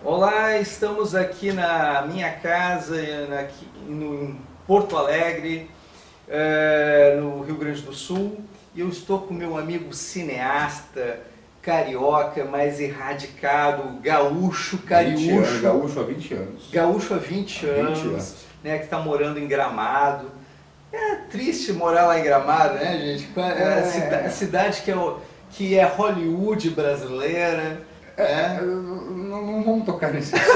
Olá, estamos aqui na minha casa, em Porto Alegre, no Rio Grande do Sul, e eu estou com meu amigo cineasta, carioca, mais erradicado, gaúcho, cariúcho. Gaúcho há 20 anos. Gaúcho há 20 anos, né, que está morando em Gramado. É triste morar lá em Gramado, né, gente? A cidade que é Hollywood brasileira. Não vamos tocar nesse assunto,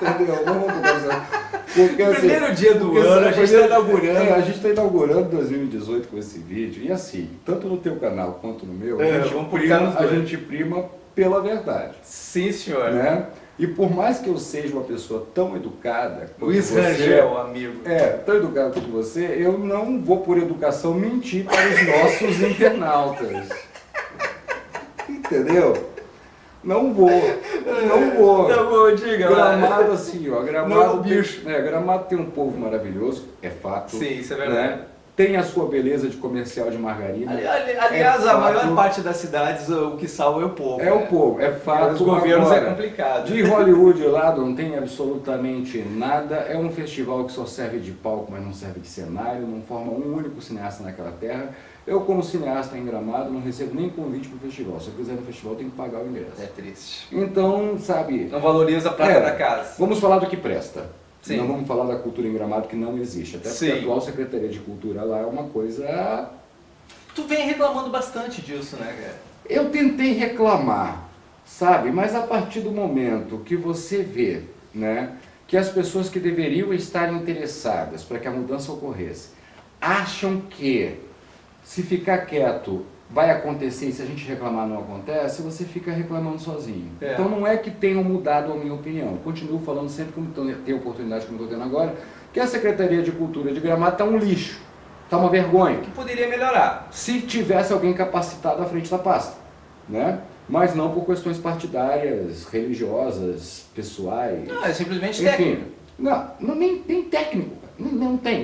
entendeu? Não vamos tocar nesse assunto. Porque, no primeiro dia do ano, a gente está inaugurando. A gente está inaugurando 2018 com esse vídeo. E assim, tanto no teu canal quanto no meu, a gente prima pela verdade. Sim, senhor. Né? E por mais que eu seja uma pessoa tão educada quanto Luiz você, Rangel, amigo. tão educado quanto você, eu não vou, por educação, mentir para os nossos internautas. Entendeu? Não vou. Tá bom, diga. Gramado assim, ó. Não, bicho. Gramado tem um povo maravilhoso, é fato. Sim, isso é verdade. Né? Tem a sua beleza de comercial de margarina. Aliás, a maior parte das cidades, o que salva é o povo. É o povo, é fato. Os governos agora, é complicado. De Hollywood lá não tem absolutamente nada. É um festival que só serve de palco, mas não serve de cenário. Não forma um único cineasta naquela terra. Eu, como cineasta em Gramado, não recebo nem convite para o festival. Se eu quiser ir no festival, eu tenho que pagar o ingresso. É triste. Então, sabe... Não valoriza a prata da casa. Vamos falar do que presta. Sim. Não vamos falar da cultura em Gramado, que não existe. Até porque a atual Secretaria de Cultura lá é uma coisa... Tu vem reclamando bastante disso, né, cara? Eu tentei reclamar, sabe? Mas a partir do momento que você vê, né, que as pessoas que deveriam estar interessadas para que a mudança ocorresse, acham que se ficar quieto vai acontecer e se a gente reclamar não acontece, você fica reclamando sozinho. Então não é que tenham mudado a minha opinião. Continuo falando sempre, como tenho oportunidade como estou tendo agora, que a Secretaria de Cultura de Gramado está um lixo, está uma vergonha. Que poderia melhorar. Se tivesse alguém capacitado à frente da pasta, né? Mas não por questões partidárias, religiosas, pessoais. Não, é simplesmente técnico. Não, nem tem técnico. Não tem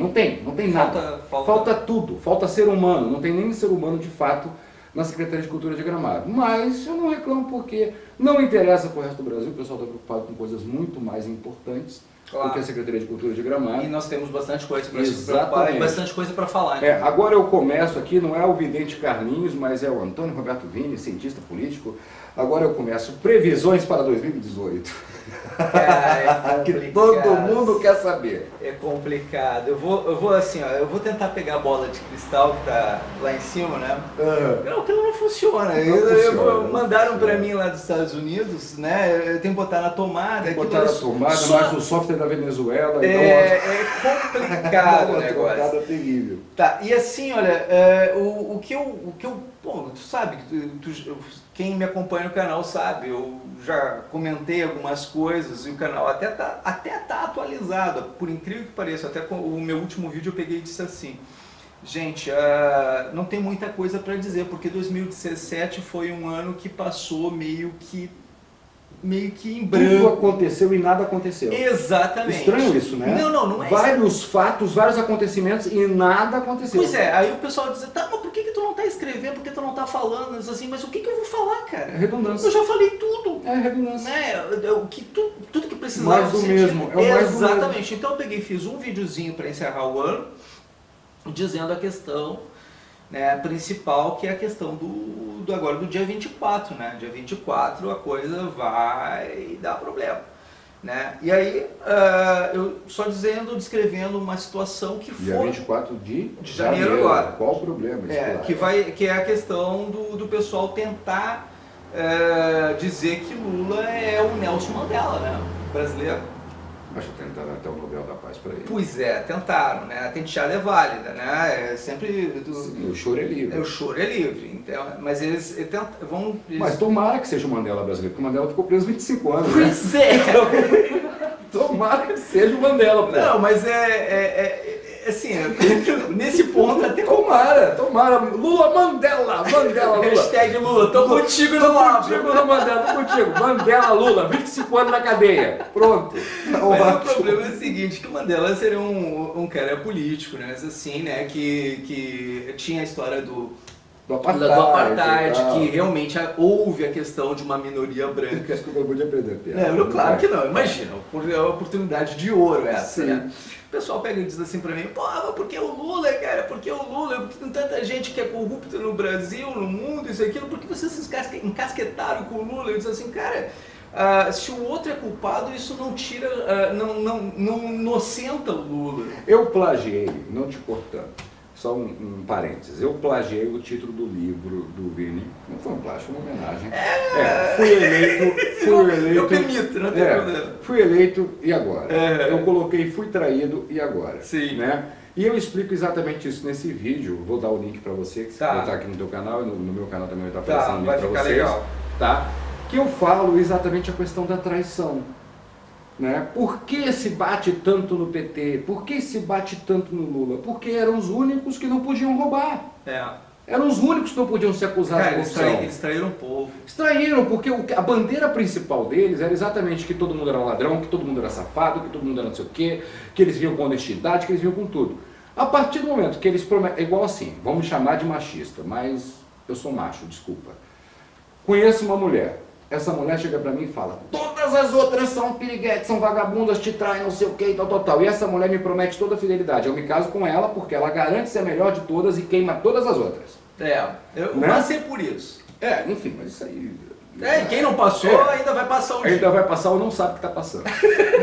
nada. Falta Tudo, falta ser humano, não tem nem ser humano de fato na Secretaria de Cultura de Gramado. Mas eu não reclamo porque não interessa para o resto do Brasil, o pessoal está preocupado com coisas muito mais importantes do que a Secretaria de Cultura de Gramado. E nós temos bastante coisa para se preocupar e bastante coisa para falar. Né? Agora eu começo aqui, não é o vidente Carlinhos, mas é o Antônio Roberto Vini, cientista político. Agora eu começo previsões para 2018. Que todo mundo quer saber. É complicado. Eu vou assim, ó, eu vou tentar pegar a bola de cristal que tá lá em cima, né? Aquilo não funciona. Mandaram para mim lá dos Estados Unidos, né? Eu tenho que botar na tomada. Tem que botar na tomada, mais no software da Venezuela. É complicado o negócio. É terrível. Tá, e assim, olha, o que eu bom, tu sabe, quem me acompanha no canal sabe, eu já comentei algumas coisas e o canal até tá atualizado, por incrível que pareça. Até com o meu último vídeo eu peguei e disse assim, gente, não tem muita coisa para dizer, porque 2017 foi um ano que passou meio que em branco. Tudo aconteceu e nada aconteceu. Exatamente. Estranho isso, né? Não é vários fatos, vários acontecimentos e nada aconteceu. Pois é, aí o pessoal diz, tá, mas por que tu não tá escrevendo, por que tu não tá falando? Diz assim, mas o que eu vou falar, cara? É redundância. Eu já falei tudo. É redundância. Né? Tudo que precisava. Mais do mesmo. É o mais do mesmo. Exatamente. Então eu peguei e fiz um videozinho para encerrar o ano, dizendo a questão, né, principal, que é a questão agora do dia 24, né? Dia 24 a coisa vai dar problema, né? E aí, eu só descrevendo uma situação que foi... Dia 24 de janeiro agora. Qual o problema? Que é a questão do pessoal tentar dizer que Lula é o Nelson Mandela, né? Brasileiro. Mas tentaram até o Nobel da Paz para ele. Pois é, tentaram, né? A tenteada é válida, né? É sempre... Sim, o choro é livre. O choro é livre, então, mas eles vão... Mas tomara que seja o Mandela brasileiro, porque o Mandela ficou preso 25 anos. Pois né? Tomara que seja o Mandela. Pô. Não, mas assim, nesse ponto até... Tomara. Lula, Mandela. Lula. Hashtag Lula, tô contigo no Mandela, tô contigo. Mandela, Lula, 25 anos na cadeia. Pronto. Mas o problema é o seguinte, que o Mandela seria um cara político, né? Assim, né? Que tinha a história do apartheid, que realmente houve a questão de uma minoria branca. Desculpa, eu podia aprender a piada. Claro que não, imagina, é uma oportunidade de ouro essa, Sim. né? O pessoal pega e diz assim pra mim, pô, por que o Lula, cara? Por que o Lula? Tem tanta gente que é corrupta no Brasil, no mundo, isso e aquilo, por que vocês se encasquetaram com o Lula? Eu disse assim, cara, se o outro é culpado, isso não tira, não inocenta o Lula. Eu plagiei, não te cortando, só um parênteses, eu plagiei o título do livro do Vini, não foi um plágio, foi uma homenagem. Fui eleito... Eu permito, não tem problema. Fui eleito, e agora? Eu coloquei fui traído, e agora? Sim. Né? E eu explico exatamente isso nesse vídeo, vou dar o link para você, que você vai estar aqui no teu canal, e no meu canal também vai estar aparecendo o link para vocês. Legal. Tá? Que eu falo exatamente a questão da traição. Né? Por que se bate tanto no PT? Por que se bate tanto no Lula? Porque eram os únicos que não podiam roubar. Eram os únicos que não podiam ser acusados de corrupção. Eles traíram o povo. Extraíram, porque a bandeira principal deles era exatamente que todo mundo era ladrão, que todo mundo era safado, que todo mundo era não sei o quê, que eles vinham com honestidade, que eles vinham com tudo. A partir do momento que eles prometem, igual assim, vamos me chamar de machista, mas eu sou macho, desculpa. Conheço uma mulher. Essa mulher chega pra mim e fala, todas as outras são piriguetes, são vagabundas, te traem, não sei o que, e tal. E essa mulher me promete toda a fidelidade. Eu me caso com ela porque ela garante ser a melhor de todas e queima todas as outras. Eu passei por isso. Enfim, mas isso aí... quem não passou ainda vai passar um dia. Ainda vai passar ou não sabe o que está passando.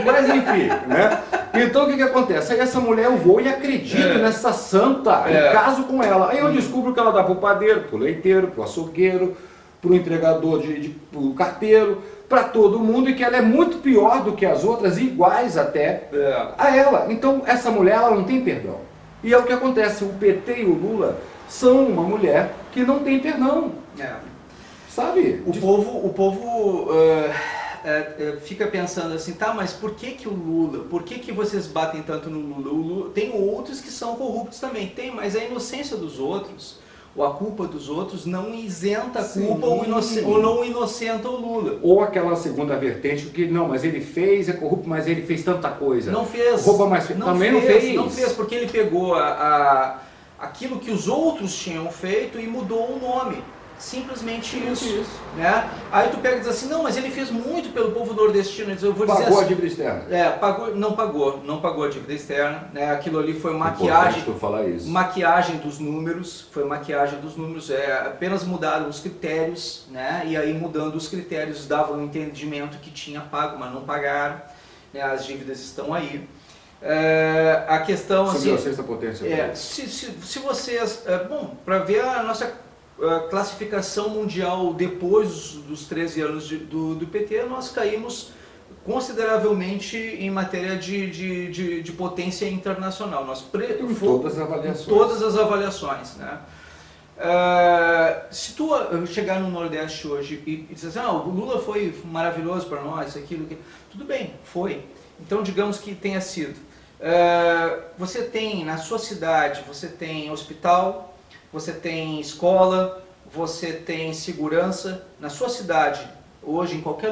Mas enfim, né? Então o que acontece? Aí essa mulher eu vou e acredito nessa santa, e caso com ela. Aí eu descubro que ela dá pro padeiro, pro leiteiro, pro açougueiro, pro entregador pro carteiro, para todo mundo, e que ela é muito pior do que as outras, iguais até a ela. Então essa mulher ela não tem perdão. E é o que acontece, o PT e o Lula são uma mulher que não tem perdão. Sabe? O povo fica pensando assim, tá, mas por que o Lula? Por que vocês batem tanto no Lula? O Lula? Tem outros que são corruptos também, tem, mas a inocência dos outros, ou a culpa dos outros, não isenta a culpa ou não inocenta o Lula. Ou aquela segunda vertente que, não, mas ele fez, é corrupto, mas ele fez tanta coisa. Não fez. Rouba mais, também não fez. Não fez, porque ele pegou aquilo que os outros tinham feito e mudou o nome. Simplesmente isso. Né? Aí tu pega e diz assim, não, mas ele fez muito pelo povo nordestino. Eu vou dizer pagou assim, a dívida externa. Não pagou a dívida externa. Né? Aquilo ali foi maquiagem. Falar isso. Maquiagem dos números, foi maquiagem dos números. Apenas mudaram os critérios, né? E aí mudando os critérios davam um entendimento que tinha pago, mas não pagaram. Né? As dívidas estão aí. A questão sobre assim, a sexta potência. Se vocês, para ver a nossa classificação mundial depois dos 13 anos do PT, nós caímos consideravelmente em matéria de potência internacional. Em todas as avaliações. Todas as avaliações, né? Se tu chegar no Nordeste hoje e dizer assim, o Lula foi maravilhoso para nós, aquilo, tudo bem, foi. Então digamos que tenha sido. Você tem na sua cidade, você tem hospital, você tem escola, você tem segurança. Na sua cidade, hoje, em qualquer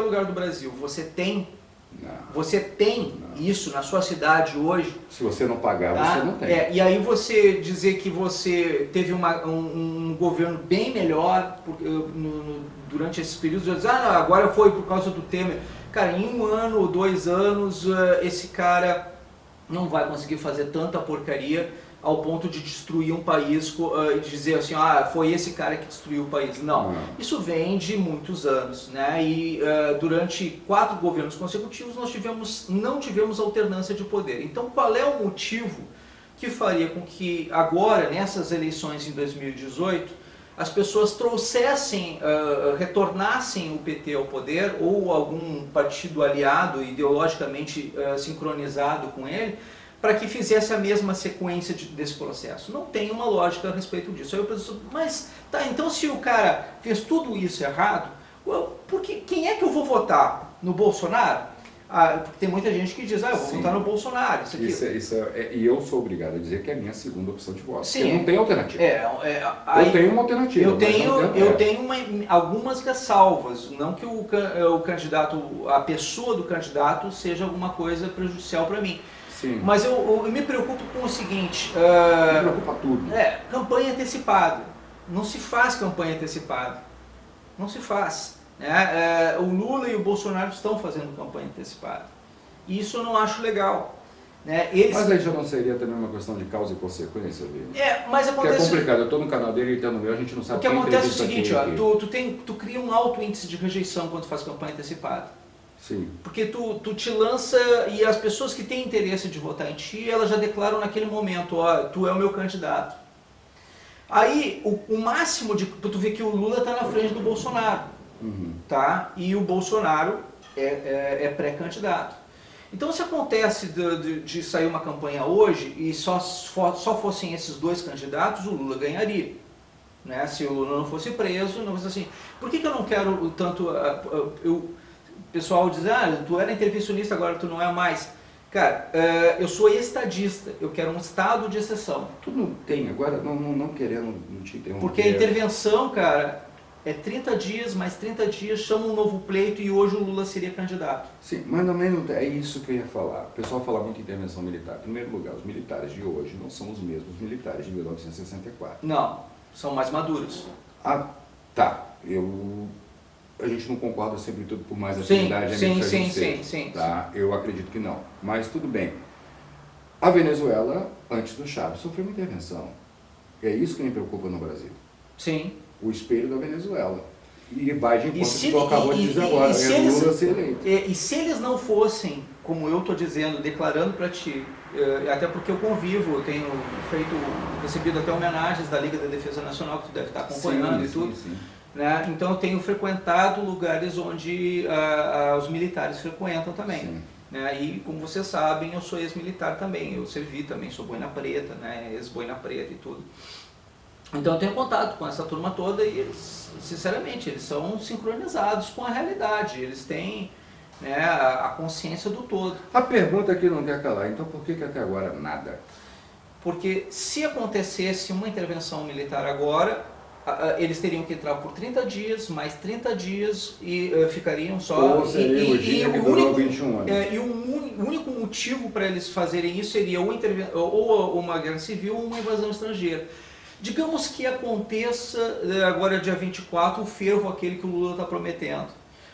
lugar do Brasil, você tem isso na sua cidade hoje. Se você não pagar, você não tem. E aí você dizer que você teve um governo bem melhor durante esses períodos, dizer, agora foi por causa do Temer. Cara, em 1 ano ou 2 anos, esse cara não vai conseguir fazer tanta porcaria ao ponto de destruir um país e dizer assim, foi esse cara que destruiu o país. Não, isso vem de muitos anos, né? E durante 4 governos consecutivos nós não tivemos alternância de poder. Então qual é o motivo que faria com que agora, nessas eleições em 2018, as pessoas retornassem o PT ao poder ou algum partido aliado, ideologicamente sincronizado com ele, para que fizesse a mesma sequência desse processo? Não tem uma lógica a respeito disso. Aí eu penso, mas tá, então se o cara fez tudo isso errado, quem é que eu vou votar? No Bolsonaro? Porque tem muita gente que diz, eu vou votar no Bolsonaro. E eu sou obrigado a dizer que é a minha segunda opção de voto. Sim. Porque não tem alternativa. Eu tenho uma alternativa. Eu tenho algumas ressalvas. Não que o candidato, a pessoa do candidato seja alguma coisa prejudicial para mim. Sim. Mas eu me preocupo com o seguinte... me preocupa tudo. Campanha antecipada. Não se faz campanha antecipada. Não se faz. Né? O Lula e o Bolsonaro estão fazendo campanha antecipada. E isso eu não acho legal. Né? Mas aí já não seria também uma questão de causa e consequência dele? Mas acontece... Que é complicado, eu estou no canal dele, ele está no meu, a gente não sabe o que acontece é o seguinte, ó, quem tu cria um alto índice de rejeição quando tu faz campanha antecipada. Sim. Porque tu te lança e as pessoas que têm interesse de votar em ti, elas já declaram naquele momento, ó, tu é o meu candidato. Aí, o máximo de... Tu vê que o Lula está na frente do Bolsonaro, tá? E o Bolsonaro é pré-candidato. Então, se acontece de sair uma campanha hoje e só fossem esses dois candidatos, o Lula ganharia. Né? Se o Lula não fosse preso, não fosse assim. Por que eu não quero tanto... o pessoal diz, tu era intervencionista, agora tu não é mais. Cara, eu sou estadista, eu quero um estado de exceção. Tu não tem, agora não querendo, não te interromper. Porque a intervenção, cara... É 30 dias, mais 30 dias, chama um novo pleito e hoje o Lula seria candidato. Sim, mas também não é isso que eu ia falar. O pessoal fala muito em intervenção militar. Em primeiro lugar, os militares de hoje não são os mesmos militares de 1964. Não, são mais maduros. Tá. A gente não concorda sempre tudo por mais atividade. Sim. Tá? Eu acredito que não. Mas tudo bem. A Venezuela, antes do Chávez, sofreu uma intervenção. É isso que me preocupa no Brasil. Sim. O espelho da Venezuela. E vai de encontro que tu acabou de dizer agora, Lula ser eleito. E se eles não fossem, como eu estou dizendo, declarando para ti, até porque eu convivo, eu tenho recebido até homenagens da Liga da Defesa Nacional, que tu deve estar acompanhando Sim. Né? Então eu tenho frequentado lugares onde os militares frequentam também. Né? E como vocês sabem, eu sou ex-militar também, eu servi também, sou boina preta, né? Ex-boina preta e tudo. Então eu tenho contato com essa turma toda e eles, sinceramente, eles são sincronizados com a realidade, eles têm, né, a consciência do todo. A pergunta que não quer calar, então por que até agora nada? Porque se acontecesse uma intervenção militar agora, eles teriam que entrar por 30 dias, mais 30 dias e ficariam só... Ou seria o dia que durou 21 anos. E o único motivo para eles fazerem isso seria ou uma guerra civil ou uma invasão estrangeira. Digamos que aconteça agora dia 24 o fervo aquele que o Lula está prometendo.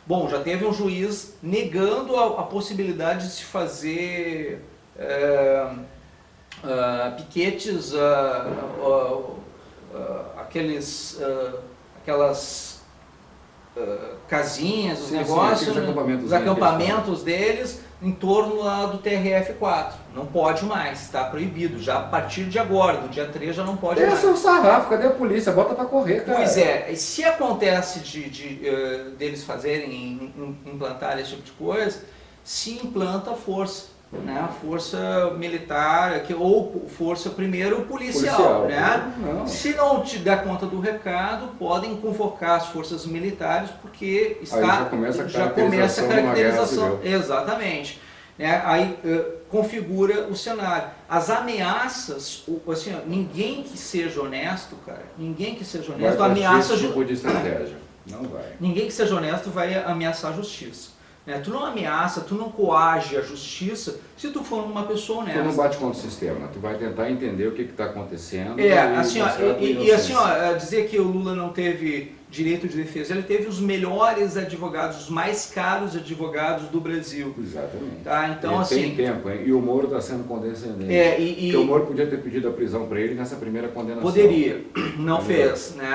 Bom, já teve um juiz negando a possibilidade de se fazer piquetes, aquelas casinhas, os negócios, os acampamentos deles em torno lá do TRF-4. Não pode mais, está proibido. Já a partir de agora, do dia 3 já não pode mais. Esse é o sarrafo, cadê a polícia? Bota pra correr, cara. Pois é, se acontece deles fazerem, implantar esse tipo de coisa, se implanta a força. Né, a força militar, ou força primeiro policial, né? Não. Se não te der conta do recado, podem convocar as forças militares, porque já começa a caracterização. Exatamente. Né? Aí configura o cenário. As ameaças, assim, ninguém que seja honesto, cara, ninguém que seja honesto ameaça esse tipo de estratégia. Não vai. Ninguém que seja honesto vai ameaçar a justiça. Tu não ameaça, tu não coage a justiça se tu for uma pessoa honesta. Tu não bate contra o sistema, tu vai tentar entender o que está acontecendo. Dizer que o Lula não teve direito de defesa, ele teve os melhores advogados, os mais caros advogados do Brasil. Exatamente. Tá? Então, tem tempo, hein? E o Moro está sendo condescendente. Porque o Moro podia ter pedido a prisão para ele nessa primeira condenação. Poderia, não fez. Né?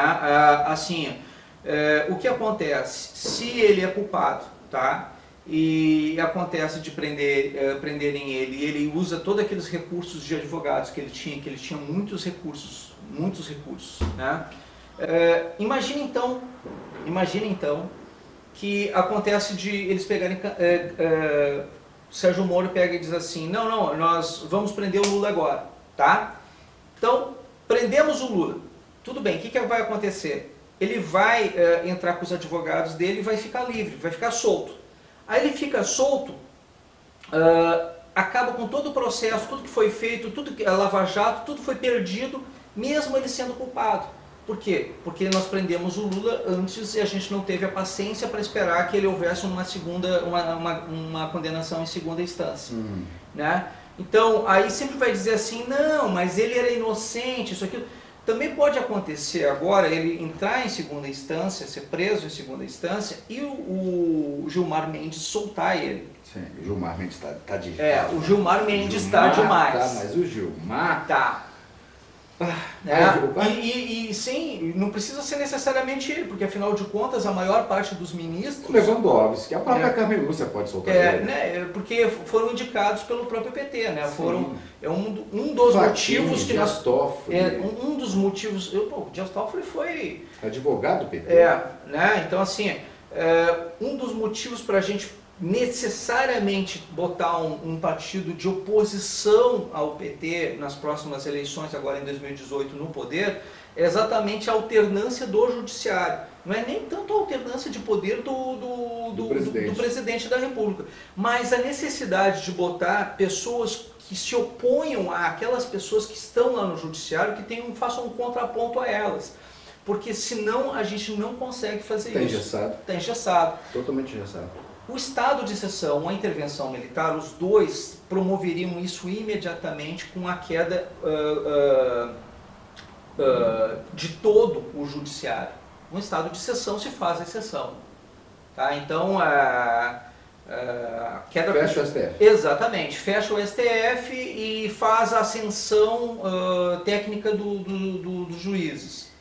O que acontece? Se ele é culpado, tá? E acontece de prenderem ele, e ele usa todos aqueles recursos de advogados que ele tinha muitos recursos, né? Imagina então que acontece de eles pegarem, Sérgio Moro pega e diz assim, não, nós vamos prender o Lula agora, tá? Então, prendemos o Lula, tudo bem, o que vai acontecer? Ele vai entrar com os advogados dele e vai ficar livre, vai ficar solto. Aí ele fica solto, acaba com todo o processo, tudo que foi feito, tudo que Lava Jato, tudo foi perdido, mesmo ele sendo culpado. Por quê? Porque nós prendemos o Lula antes e a gente não teve a paciência para esperar que ele houvesse uma condenação em segunda instância. Né? Então, aí sempre vai dizer assim, não, mas ele era inocente, isso aqui. Também pode acontecer agora ele entrar em segunda instância, ser preso em segunda instância e o Gilmar Mendes soltar ele. Sim, o Gilmar Mendes está de... O Gilmar Mendes está demais. Tá, mas o Gilmar... Tá. E sim, não precisa ser necessariamente ele, porque afinal de contas a maior parte dos ministros... O Lewandowski, a própria Carmen Lúcia pode soltar ele. Né, porque foram indicados pelo próprio PT, né? Foram, um dos motivos que nós... um dos motivos... O Dias Toffoli foi... advogado do PT. Né? Então assim, um dos motivos para a gente necessariamente botar um partido de oposição ao PT nas próximas eleições, agora em 2018, no poder, é exatamente a alternância do judiciário. Não é nem tanto a alternância de poder do presidente da República, mas a necessidade de botar pessoas que se oponham àquelas pessoas que estão lá no judiciário, que façam um contraponto a elas. Porque senão a gente não consegue fazer isso. Está engessado. Totalmente engessado. O estado de exceção, a intervenção militar, os dois promoveriam isso imediatamente com a queda de todo o judiciário. No estado de exceção se faz a exceção. Tá? Então, queda... Fecha o STF. Exatamente, fecha o STF e faz a ascensão técnica dos juízes.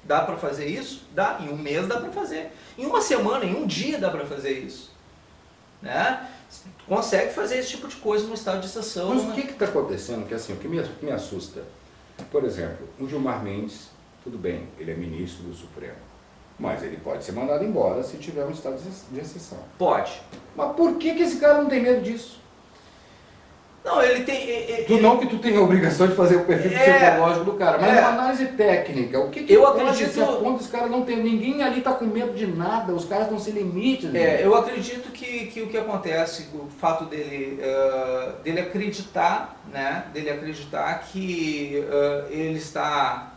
Dá para fazer isso? Dá. Em um mês dá para fazer. Em uma semana, em um dia dá para fazer isso. Né? Consegue fazer esse tipo de coisa no estado de exceção. Mas o que está acontecendo? Que assim, o que me assusta, por exemplo, o Gilmar Mendes, tudo bem, ele é ministro do Supremo, mas ele pode ser mandado embora se tiver um estado de exceção. Pode. Mas por que esse cara não tem medo disso? Não, ele tem... Não que tu tenha a obrigação de fazer o perfil psicológico do cara, mas uma análise técnica. O que eu acredito, se a ponta dos caras não tem... Ninguém ali está com medo de nada, os caras estão sem limite. Eu acredito que o que acontece, o fato dele acreditar, né, que ele está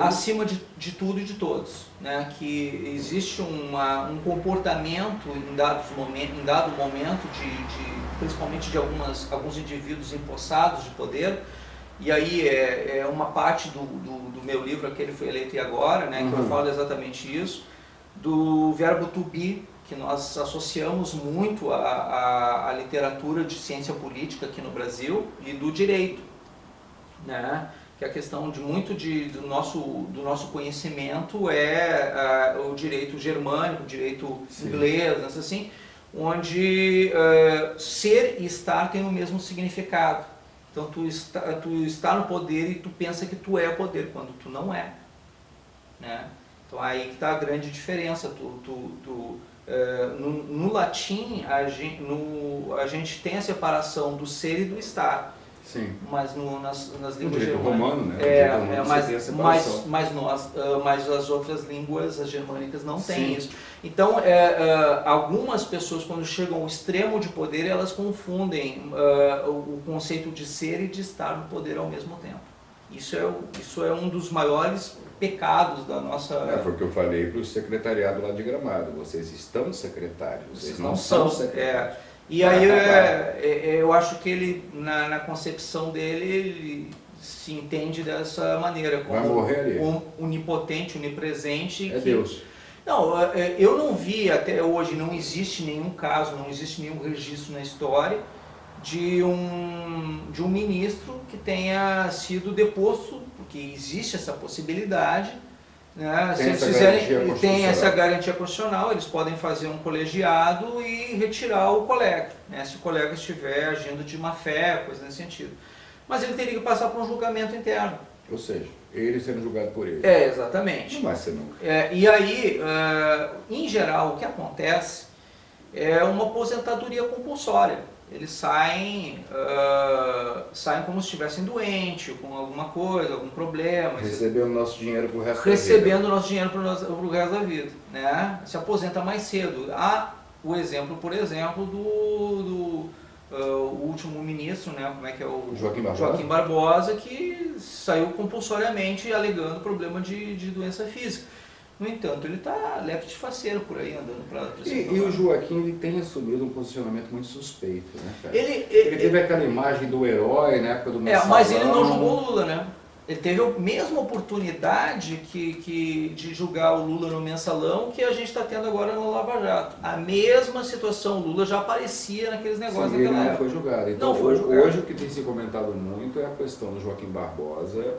acima de tudo e de todos, né, que existe um comportamento em dado momento principalmente de alguns indivíduos empossados de poder, e aí é uma parte do meu livro, Aquele Foi Eleito e Agora, né, que eu falo exatamente isso, do verbo to be, que nós associamos muito à literatura de ciência política aqui no Brasil, e do direito, né, que a questão do nosso conhecimento é o direito germânico, o direito inglês, assim, onde ser e estar tem o mesmo significado. Então tu está no poder e tu pensa que tu é o poder, quando tu não é. Né? Então aí que está a grande diferença. No latim, a gente tem a separação do ser e do estar. Sim. Mas nas línguas germânicas, romano, né? mas as outras línguas, as germânicas, não têm isso. Então, algumas pessoas, quando chegam ao extremo de poder, elas confundem o conceito de ser e de estar no poder ao mesmo tempo. Isso é um dos maiores pecados da nossa... Foi o que eu falei para o secretariado lá de Gramado. Vocês estão secretários, vocês não são secretários. E aí eu acho que ele, na concepção dele, ele se entende dessa maneira, como onipotente, onipresente. É Deus. Não, eu não vi até hoje, não existe nenhum caso, não existe nenhum registro na história de um ministro que tenha sido deposto, porque existe essa possibilidade. Né? Se eles têm essa garantia constitucional, eles podem fazer um colegiado e retirar o colega, né? Se o colega estiver agindo de má fé, coisa nesse sentido. Mas ele teria que passar por um julgamento interno. Ou seja, ele sendo julgado por ele. Exatamente. Não vai ser nunca. E aí, em geral, o que acontece é uma aposentadoria compulsória. Eles saem como se estivessem doentes, com alguma coisa, algum problema. Recebendo nosso dinheiro pro resto da vida. Recebendo o nosso dinheiro pro resto da vida. Né? Se aposenta mais cedo. Há o exemplo, por exemplo, do último ministro, né? Como é que é o Joaquim Barbosa, que saiu compulsoriamente alegando problema de doença física. No entanto, ele está lepte-faceiro por aí, andando para cima. E o Joaquim, ele tem assumido um posicionamento muito suspeito, né, cara? Ele teve aquela imagem do herói na época do mensalão. Mas ele não julgou Lula, né? Ele teve a mesma oportunidade de julgar o Lula no Mensalão que a gente está tendo agora no Lava Jato. A mesma situação, o Lula já aparecia naqueles negócios Sim, daquela ele não época. foi julgado. Então, Não foi julgado. hoje o que tem se comentado muito é a questão do Joaquim Barbosa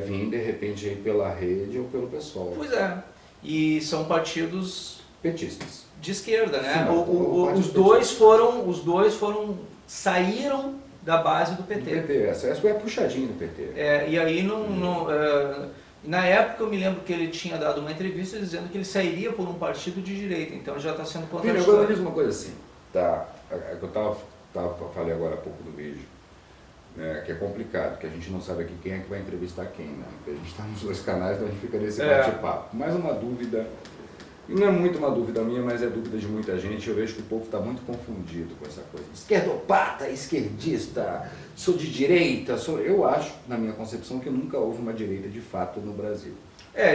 vir de repente aí pela rede ou pelo PSOL. Pois é. E são partidos Petistas. de esquerda, né? Sim, os dois saíram da base do PT. Do PT, essa é a puxadinha do PT. E aí na época eu me lembro que ele tinha dado uma entrevista dizendo que ele sairia por um partido de direita, então já está sendo Filho, agora diz uma coisa assim, tá? Eu falei agora há pouco do vídeo, né, que é complicado, que a gente não sabe aqui quem é que vai entrevistar quem, né? Porque a gente está nos dois canais, então a gente fica nesse bate-papo. Mais uma dúvida, e não é muito uma dúvida minha, mas é dúvida de muita gente. Eu vejo que o povo está muito confundido com essa coisa. Esquerdopata, esquerdista, sou de direita, eu acho, na minha concepção, que nunca houve uma direita de fato no Brasil.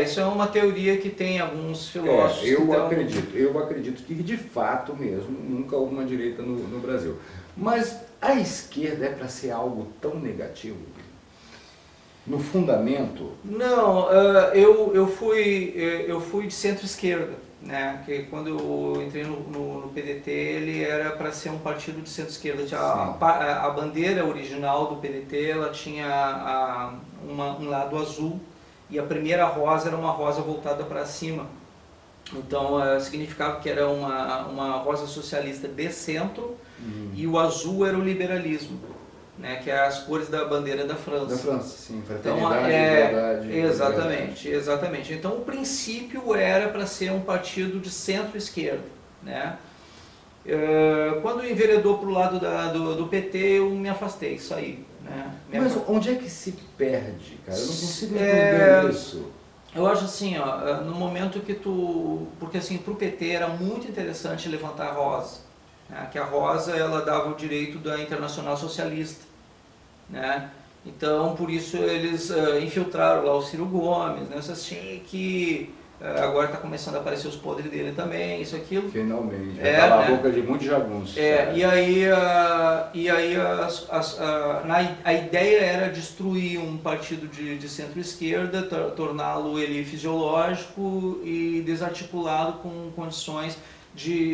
Isso é uma teoria que tem alguns filósofos. Eu acredito que de fato mesmo nunca houve uma direita no Brasil. Mas a esquerda é para ser algo tão negativo? No fundamento? Não, eu fui de centro-esquerda, né? Que quando eu entrei no PDT, ele era para ser um partido de centro-esquerda. A bandeira original do PDT, ela tinha um lado azul e a primeira rosa era uma rosa voltada para cima. Então significava que era uma rosa socialista de centro e o azul era o liberalismo, né, que é as cores da bandeira da França. Da França, sim, fraternidade, igualdade. Exatamente. Então o princípio era para ser um partido de centro-esquerda, né? Quando enveredou para o lado do PT, eu me afastei, saí. Né? Mas onde é que se perde, cara? Eu não consigo entender isso. Eu acho assim, no momento que porque assim, para o PT era muito interessante levantar a rosa, né? Que a rosa ela dava o direito da Internacional Socialista, né? Então por isso eles infiltraram lá o Ciro Gomes, né? Assim que agora está começando a aparecer os podres dele também, isso, aquilo. Finalmente, vai calar a boca de muitos jagunços. E aí a ideia era destruir um partido de centro-esquerda, torná-lo ele fisiológico e desarticulado com condições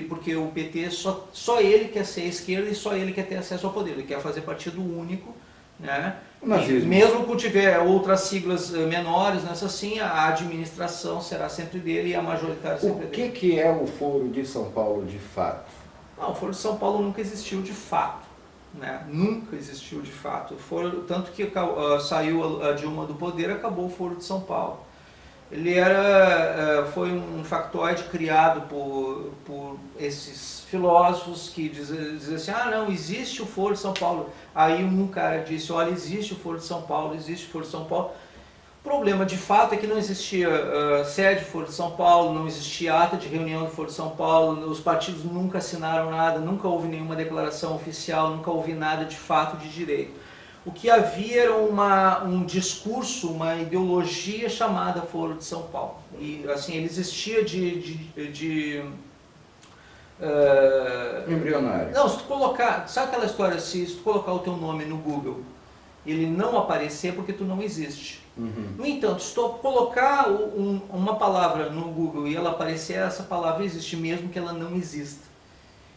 porque o PT só ele quer ser esquerda e só ele quer ter acesso ao poder, ele quer fazer partido único, né? Mesmo que tiver outras siglas menores, nessa sim, a administração será sempre dele e a majoritária sempre dele. O que é o Foro de São Paulo de fato? Não, o Foro de São Paulo nunca existiu de fato, né? Nunca existiu de fato. Tanto que saiu a Dilma do poder, acabou o Foro de São Paulo. Ele foi um factoide criado por esses filósofos que dizem assim, não, existe o Foro de São Paulo. Aí um cara disse, olha, existe o Foro de São Paulo, existe o Foro de São Paulo. O problema de fato é que não existia sede do Foro de São Paulo, não existia ata de reunião do Foro de São Paulo, os partidos nunca assinaram nada, nunca houve nenhuma declaração oficial, nunca houve nada de fato de direito. O que havia era um discurso, uma ideologia chamada Foro de São Paulo. E assim, ele existia embrionário. Não, se tu colocar, sabe aquela história, se tu colocar o teu nome no Google, ele não aparecer porque tu não existe. No entanto, se tu colocar uma palavra no Google e ela aparecer, essa palavra existe mesmo que ela não exista.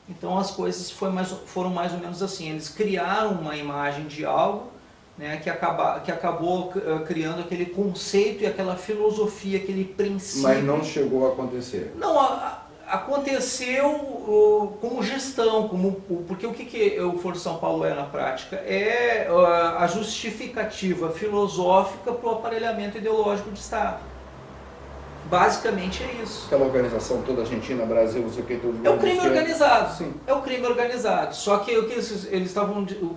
Então as coisas foram mais ou menos assim, eles criaram uma imagem de algo, né, que acabou criando aquele conceito e aquela filosofia, aquele princípio. Mas não chegou a acontecer? Não, aconteceu como gestão, porque o que o Foro de São Paulo é na prática? É a justificativa filosófica para o aparelhamento ideológico de Estado. Basicamente é isso. Aquela organização toda Argentina, Brasil, não sei o que, tudo. É o crime organizado. Sim. É o crime organizado. Só que o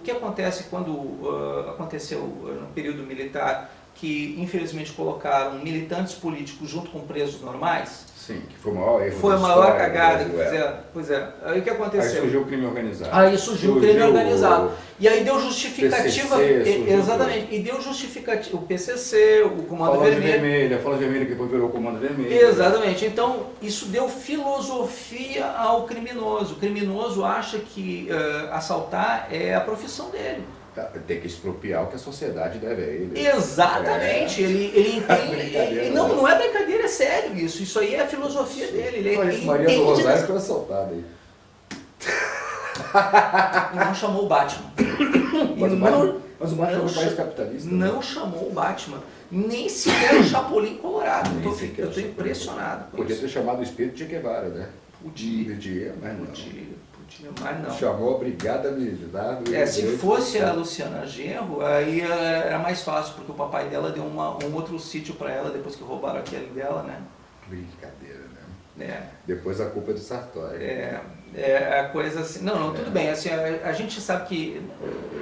que acontece quando aconteceu no período militar, que infelizmente colocaram militantes políticos junto com presos normais. Sim, que foi o maior erro. Foi a maior cagada. Pois é. Aí o que aconteceu? Aí surgiu o crime organizado. Aí surgiu o crime organizado. E aí deu justificativa. PCC, exatamente. E deu justificativa. O PCC, o Comando Vermelho. A Fala Vermelha que depois virou o Comando Vermelho. Exatamente. Então, isso deu filosofia ao criminoso. O criminoso acha que assaltar é a profissão dele. Tem que expropriar o que a sociedade deve a ele. Exatamente, ele entende. Não, né? não é brincadeira, é sério isso. Isso aí é a filosofia dele. Ele Maria do Rosário foi assaltada aí. E não chamou o Batman. Mas o Batman é um país capitalista. Não chamou o Batman. Nem sequer o Chapolin Colorado. Eu tô impressionado com Podia isso. ter chamado o espírito de Guevara, né? Podia, mas não. Podia, mas não. Chamou a Brigada Militar. Se fosse a Luciana Genro, aí era mais fácil, porque o papai dela deu um outro sítio para ela depois que roubaram aquele dela, né? Brincadeira, né? É. Depois a culpa é do Sartori. É a coisa assim. Não, tudo bem. Assim, a gente sabe que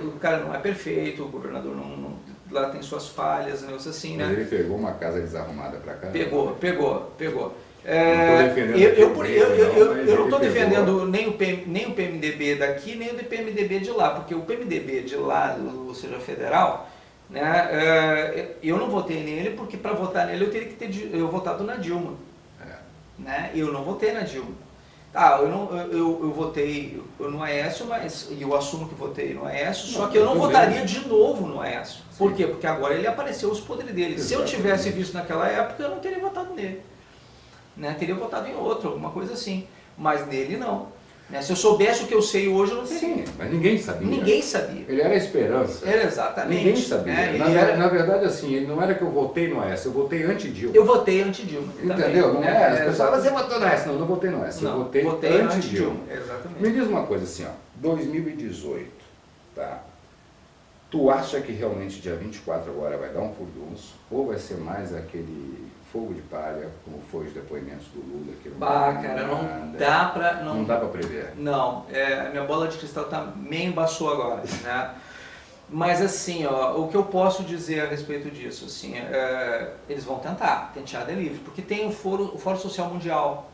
o cara não é perfeito, o governador lá tem suas falhas, negócio assim, né? Mas ele pegou uma casa desarrumada para cá? Pegou. Eu não estou defendendo nem o PMDB daqui, nem o PMDB de lá, porque o PMDB de lá, ou seja, federal, né, eu não votei nele porque para votar nele eu teria que ter votado na Dilma. Né? Eu não votei na Dilma. Eu votei no Aécio, e eu assumo que votei no Aécio, só que eu não votaria de novo no Aécio. Por quê? Porque agora ele apareceu os poderes dele. Se eu tivesse visto naquela época, eu não teria votado nele. Né? Teria votado em outro, alguma coisa assim. Mas nele não. Né? Se eu soubesse o que eu sei hoje, eu não teria. Sim, mas ninguém sabia. Ninguém sabia. Ele era a esperança. Era exatamente. Ninguém sabia. Na verdade, assim, ele não era que eu votei no Aécio, eu votei anti-Dilma. Eu votei anti-Dilma. Entendeu? Não é? As pessoas, você votou no Aécio. Não, não votei no Aécio. Eu votei anti-Dilma. Exatamente. Me diz uma coisa assim, ó. 2018, tá? Tu acha que realmente dia 24 agora vai dar um furdunço? Ou vai ser mais aquele fogo de palha, como foi os depoimentos do Lula? Que cara, não dá pra... Não dá pra prever. Não, a minha bola de cristal meio embaçou agora, né? Mas assim, ó, o que eu posso dizer a respeito disso, assim, eles vão tentar, tenteada é livre, porque tem o Fórum Social Mundial,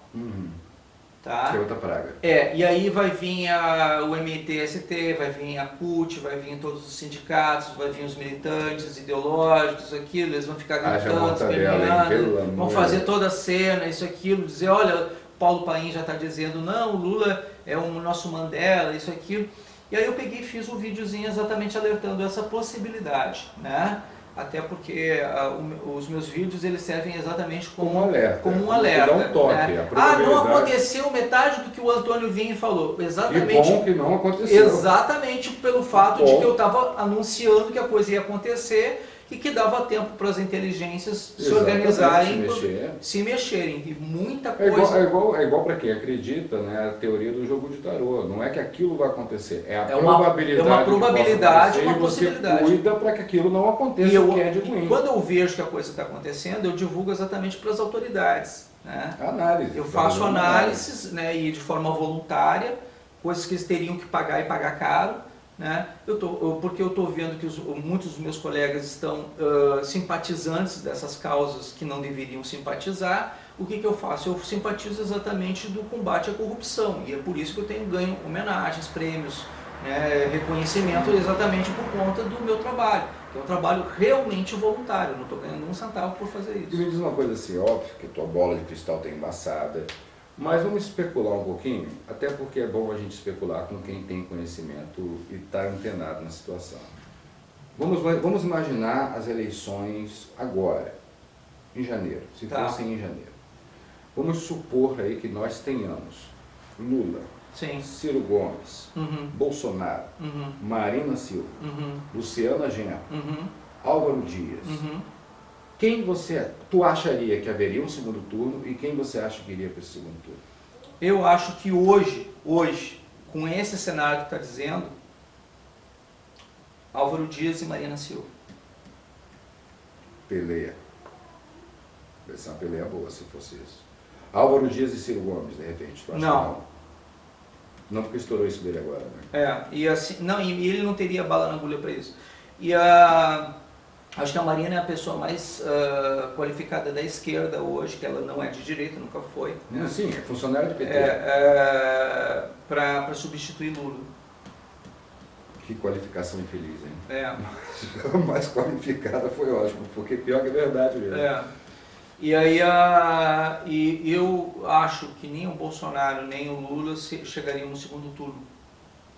tá? Que é outra praga. E aí vai vir o MTST, vai vir a CUT, vai vir todos os sindicatos, vai vir os militantes ideológicos, aquilo, eles vão ficar gritando, esperneando, vão fazer toda a cena, isso, aquilo, dizer, olha, Paulo Paim já está dizendo, não, o Lula é o nosso Mandela, isso, aquilo. E aí eu peguei e fiz um videozinho exatamente alertando essa possibilidade, né? Até porque os meus vídeos eles servem exatamente como um alerta. Dá um toque, né? Não aconteceu metade do que o Antônio Vinha falou. Exatamente. Que bom que não aconteceu. Exatamente pelo fato de que eu estava anunciando que a coisa ia acontecer e que dava tempo para as inteligências se organizarem, se mexerem. E muita coisa... É igual para quem acredita, né, a teoria do jogo de tarô. Não é que aquilo vai acontecer, é a probabilidade. É uma probabilidade, uma possibilidade. possibilidade. Você cuida para que aquilo não aconteça, e quando eu vejo que a coisa está acontecendo, eu divulgo exatamente para as autoridades. Né? Análise. Eu faço análises, né, e de forma voluntária, coisas que eles teriam que pagar e pagar caro. Né? Porque eu estou vendo que muitos dos meus colegas estão simpatizantes dessas causas que não deveriam simpatizar. O que eu faço? Eu simpatizo exatamente do combate à corrupção, e é por isso que eu tenho ganho homenagens, prêmios, né, reconhecimento, exatamente por conta do meu trabalho, que é um trabalho realmente voluntário, eu não estou ganhando um centavo por fazer isso. E me diz uma coisa assim, óbvio que tua bola de cristal está embaçada, mas vamos especular um pouquinho, até porque é bom a gente especular com quem tem conhecimento e está antenado na situação. Vamos imaginar as eleições agora, em janeiro, se fossem em janeiro. Vamos supor aí que nós tenhamos Lula, Ciro Gomes, Bolsonaro, Marina Silva, Luciana Genro, Álvaro Dias. Quem tu acharia que haveria um segundo turno e quem você acha que iria para esse segundo turno? Eu acho que hoje, com esse cenário que está dizendo, Álvaro Dias e Marina Silva. Peleia. Vai ser uma peleia boa se fosse isso. Álvaro Dias e Ciro Gomes, de repente, tu acha? Não. Não, porque estourou isso dele agora, né? E assim, e ele não teria bala na agulha para isso. Acho que a Marina é a pessoa mais qualificada da esquerda hoje, que ela não é de direita, nunca foi. Né? Sim, é funcionária do PT. Para substituir Lula. Que qualificação infeliz, hein? A mais qualificada foi ótimo, porque pior que é verdade mesmo. E aí eu acho que nem o Bolsonaro nem o Lula chegariam no segundo turno.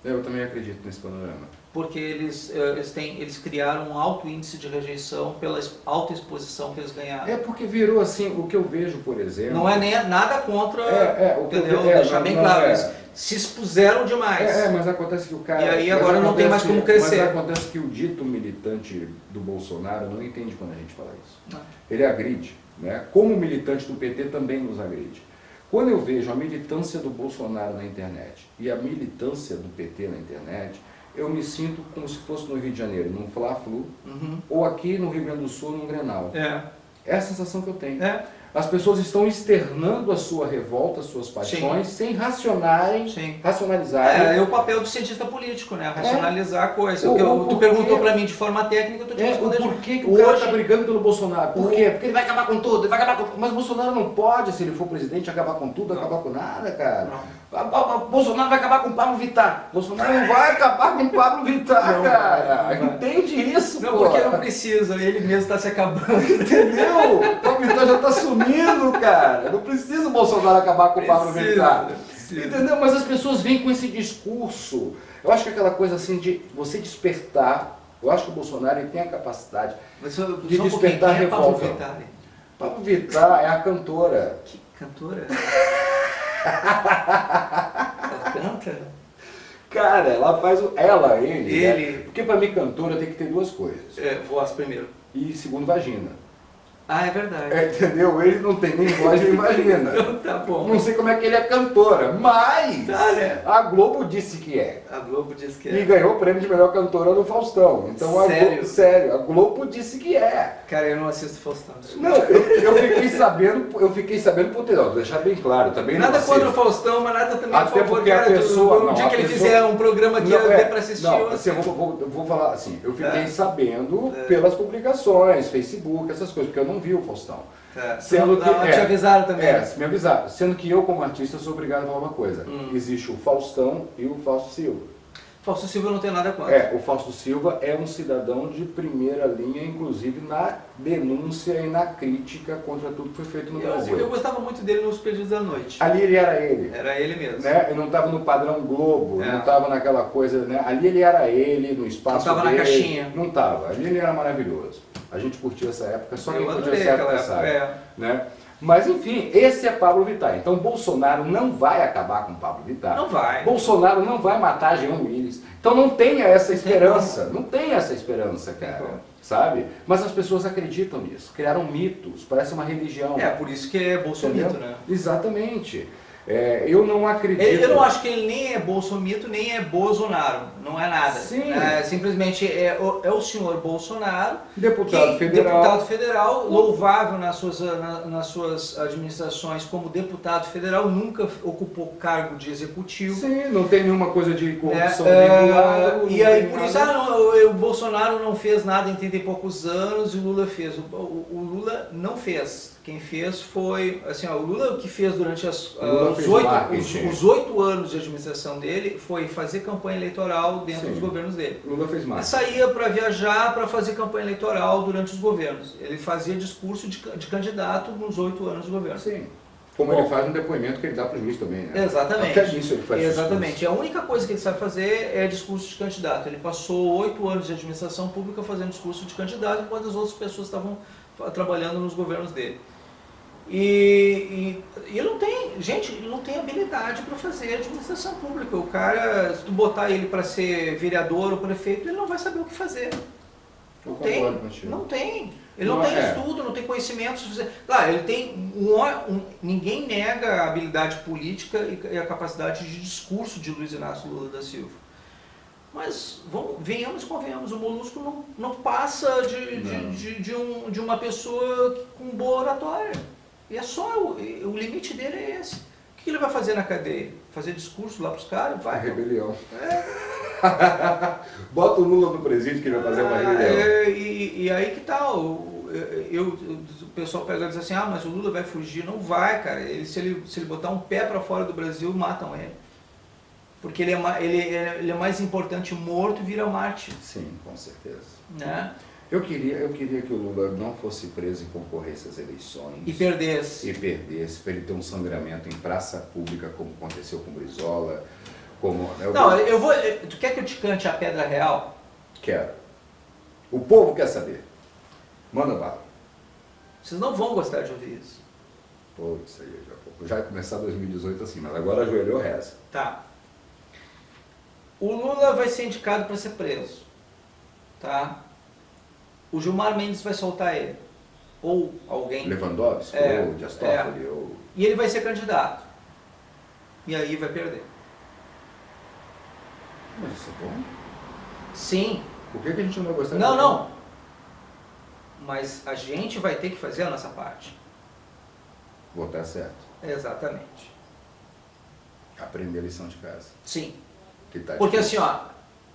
Eu também acredito nesse panorama. Porque eles criaram um alto índice de rejeição pela alta exposição que eles ganharam. É porque virou assim, o que eu vejo, por exemplo... Não é nem nada contra, o que entendeu? Deixar bem claro, eles se expuseram demais. Mas acontece que o cara... E aí agora não tem mais como crescer. Mas acontece que o dito militante do Bolsonaro não entende quando a gente fala isso. Não. Ele agride, né? Como o militante do PT também nos agride. Quando eu vejo a militância do Bolsonaro na internet e a militância do PT na internet, eu me sinto como se fosse no Rio de Janeiro, num Fla-Flu, ou aqui no Rio Grande do Sul, num Grenal. É a sensação que eu tenho. As pessoas estão externando a sua revolta, as suas paixões, sem racionalizarem. É o papel do cientista político, né? Racionalizar a coisa. Tu perguntou para mim de forma técnica, eu tô te respondendo. Por que o cara está brigando pelo Bolsonaro? Por quê? Porque ele vai acabar com tudo, ele vai acabar com tudo. Mas o Bolsonaro não pode, se ele for presidente, acabar com tudo, acabar com nada, cara. O Bolsonaro vai acabar com o Pablo Vittar. Bolsonaro não vai acabar com o Pablo Vittar, cara. Entende isso, não, porque não precisa, ele mesmo está se acabando. Entendeu? O Pablo Vittar já está sumindo, cara. Não precisa o Bolsonaro acabar com o Pablo Vittar. Entendeu? Mas as pessoas vêm com esse discurso. Eu acho que aquela coisa assim de você despertar. Eu acho que o Bolsonaro ele tem a capacidade de despertar a revolta. Pablo Vittar é a cantora. Que cantora? Ela canta? Cara, ela faz o... Ele. Né? Porque pra mim cantora tem que ter duas coisas. Voz primeiro. E segundo, vagina. Ah, é verdade. Entendeu? Ele não tem nem voz nem vagina. Então tá bom. Não sei como é que ele é cantora, mas né? a Globo disse que é. A Globo disse que é. E ganhou o prêmio de melhor cantora do Faustão. Então sério, a Globo disse que é. Cara, eu não assisto Faustão. Não, eu fiquei sabendo por ter, vou deixar bem claro, também nada contra o Faustão, mas nada também até porque a pessoa, um dia que ele fizer um programa que eu dê pra assistir. Não, assim, eu vou falar assim, eu fiquei sabendo pelas publicações, Facebook, essas coisas, porque eu não vi o Faustão. Sendo que te avisaram também. Me avisaram. Sendo que eu, como artista, sou obrigado a falar uma coisa. Existe o Faustão e o Fausto Silva. Fausto Silva não tem nada contra. O Fausto Silva é um cidadão de primeira linha, inclusive na denúncia e na crítica contra tudo que foi feito no Brasil. Eu gostava muito dele nos Perdidos da Noite. Ali ele era ele. Era ele mesmo. Né? Ele não estava no padrão Globo, não estava naquela coisa, né? Ali ele era ele, no espaço dele. Não estava na caixinha. Não estava. Ali ele era maravilhoso. A gente curtiu essa época, só quem podia ser aquela época, né? Mas enfim, esse é Pablo Vittar. Então Bolsonaro não vai acabar com Pablo Vittar. Não vai. Bolsonaro não vai matar Jean Willis. Então não tenha essa esperança. Não tenha essa esperança, cara. Sabe? Mas as pessoas acreditam nisso. Criaram mitos. Parece uma religião. Por isso que é bolsomito, né? Exatamente. Eu não acredito. Eu não acho que ele nem é bolsomito, nem é Bolsonaro. Não é nada. Sim. Simplesmente é o senhor Bolsonaro, deputado federal, louvável nas suas administrações como deputado federal, nunca ocupou cargo de executivo. Sim, não tem nenhuma coisa de corrupção vinculada. E aí por isso, o Bolsonaro não fez nada em 30 e poucos anos e o Lula fez. O Lula não fez. Quem fez foi, assim, o Lula o que fez durante os 8 anos de administração dele foi fazer campanha eleitoral dentro dos governos dele. Lula fez mais. Saía para viajar, para fazer campanha eleitoral durante os governos. Ele fazia discurso de candidato nos 8 anos de governo. Sim. Como ele faz no depoimento que ele dá para o juiz também, né? Exatamente. Até isso ele faz. Exatamente. A única coisa que ele sabe fazer é discurso de candidato. Ele passou 8 anos de administração pública fazendo discurso de candidato, enquanto as outras pessoas estavam trabalhando nos governos dele. E ele não tem, gente, ele não tem habilidade para fazer administração pública. O cara, se tu botar ele para ser vereador ou prefeito, ele não vai saber o que fazer. Não tem. Ele não tem estudo, não tem conhecimento suficiente. Claro, ele tem ninguém nega a habilidade política e a capacidade de discurso de Luiz Inácio Lula da Silva. Mas venhamos e convenhamos, o Molusco não passa de uma pessoa com boa oratória. E é só, o limite dele é esse. O que ele vai fazer na cadeia? Fazer discurso lá para os caras? Vai. Rebelião. Bota o Lula no presídio que ele vai fazer uma rebelião. E aí que tal? O pessoal pega e diz assim, mas o Lula vai fugir. Não vai, cara. Se ele botar um pé para fora do Brasil, matam ele. Porque ele é mais importante morto e vira mártir. Sim, com certeza. Né? Eu queria que o Lula não fosse preso e concorresse às eleições. E perdesse. Para ele ter um sangramento em praça pública, como aconteceu com o Brizola, Como, né? Não, tu quer que eu te cante a pedra real? Quero. O povo quer saber. Manda bala. Vocês não vão gostar de ouvir isso. Pô, isso aí já vai começar 2018 assim, mas agora ajoelhou, reza. Tá. O Lula vai ser indicado para ser preso. Tá? O Gilmar Mendes vai soltar ele. Ou alguém. Lewandowski, ou Dias Toffoli, ou... E ele vai ser candidato. E aí vai perder. Mas isso é bom? Sim. Por que a gente não vai gostar Não, disso? não. Mas a gente vai ter que fazer a nossa parte. Votar certo. Exatamente. Aprender a lição de casa. Sim. Que tá Porque difícil. assim,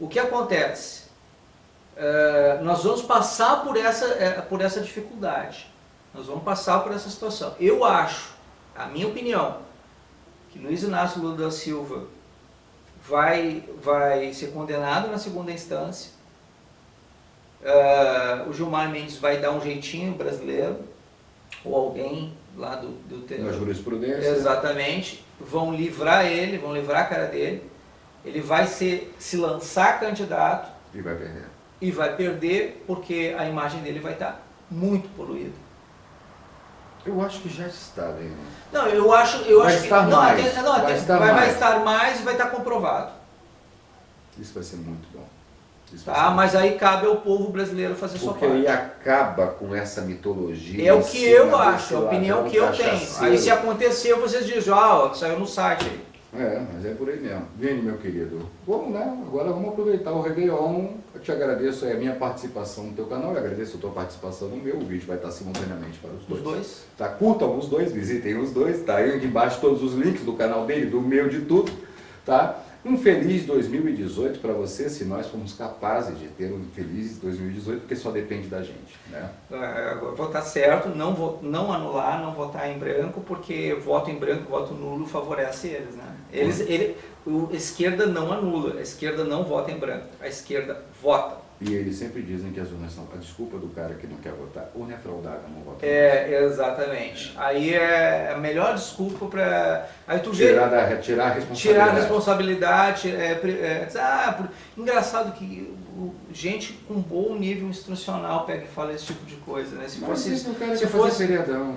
ó, o que acontece? Nós vamos passar por essa dificuldade. Nós vamos passar por essa situação. Eu acho, a minha opinião, que Luiz Inácio Lula da Silva vai ser condenado na segunda instância. O Gilmar Mendes vai dar um jeitinho brasileiro, ou alguém lá Na jurisprudência. Exatamente. Vão livrar ele, vão livrar a cara dele. Ele vai se lançar candidato. E vai perder. E vai perder porque a imagem dele vai estar muito poluída. Eu acho que já está, bem. Não, eu acho Vai que estar não, mais. vai estar mais e vai estar comprovado. Isso vai ser muito bom. Tá, mas aí cabe ao povo brasileiro fazer sua Porque parte. aí acaba com essa mitologia. É o que eu acho, a opinião que eu tenho. cachaceiro. Aí se acontecer, vocês dizem, saiu no site aí. Mas é por aí mesmo. Vini, meu querido, vamos, né? Agora vamos aproveitar o Réveillon. Eu te agradeço a minha participação no teu canal, eu agradeço a tua participação no meu. O vídeo vai estar simultaneamente para os dois. Os dois? Tá? Curtam os dois, visitem os dois, tá aí aqui embaixo todos os links do canal dele, do meu, de tudo, tá? Um feliz 2018 para você, se nós formos capazes de ter um feliz 2018, porque só depende da gente, né? Votar certo, não anular, não votar em branco, porque voto em branco, voto nulo favorece eles, né? A esquerda não anula, a esquerda não vota em branco, a esquerda vota. E eles sempre dizem que as urnas são a desculpa do cara que não quer votar. Urna é fraudada, não vota. Exatamente. Aí é a melhor desculpa para... Aí tu tirar a responsabilidade. Tirar a responsabilidade. Engraçado que gente com bom nível instrucional pega e fala esse tipo de coisa, né? Se o cara quer fazer feriadão.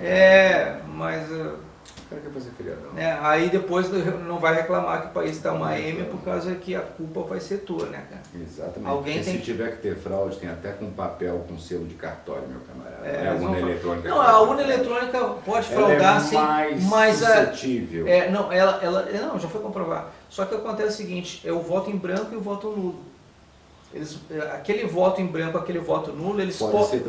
Mas... O cara quer fazer feriadão. Aí depois não vai reclamar que o país está uma M por causa que a culpa vai ser tua, né, cara? Exatamente. Se tiver que ter fraude, tem até com papel, com selo de cartório, meu camarada. A urna eletrônica. Não, a urna eletrônica pode fraudar, sim. Mais suscetível. Não, já foi comprovado. Só que acontece o seguinte, é o voto em branco e o voto nulo. Aquele voto em branco, aquele voto nulo, pode ser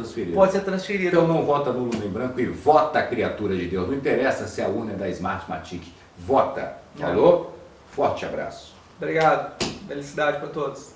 transferido. Então não vota nulo nem branco e vota a criatura de Deus. Não interessa se a urna é da Smartmatic. Vota. Falou? Forte abraço. Obrigado. Felicidade para todos.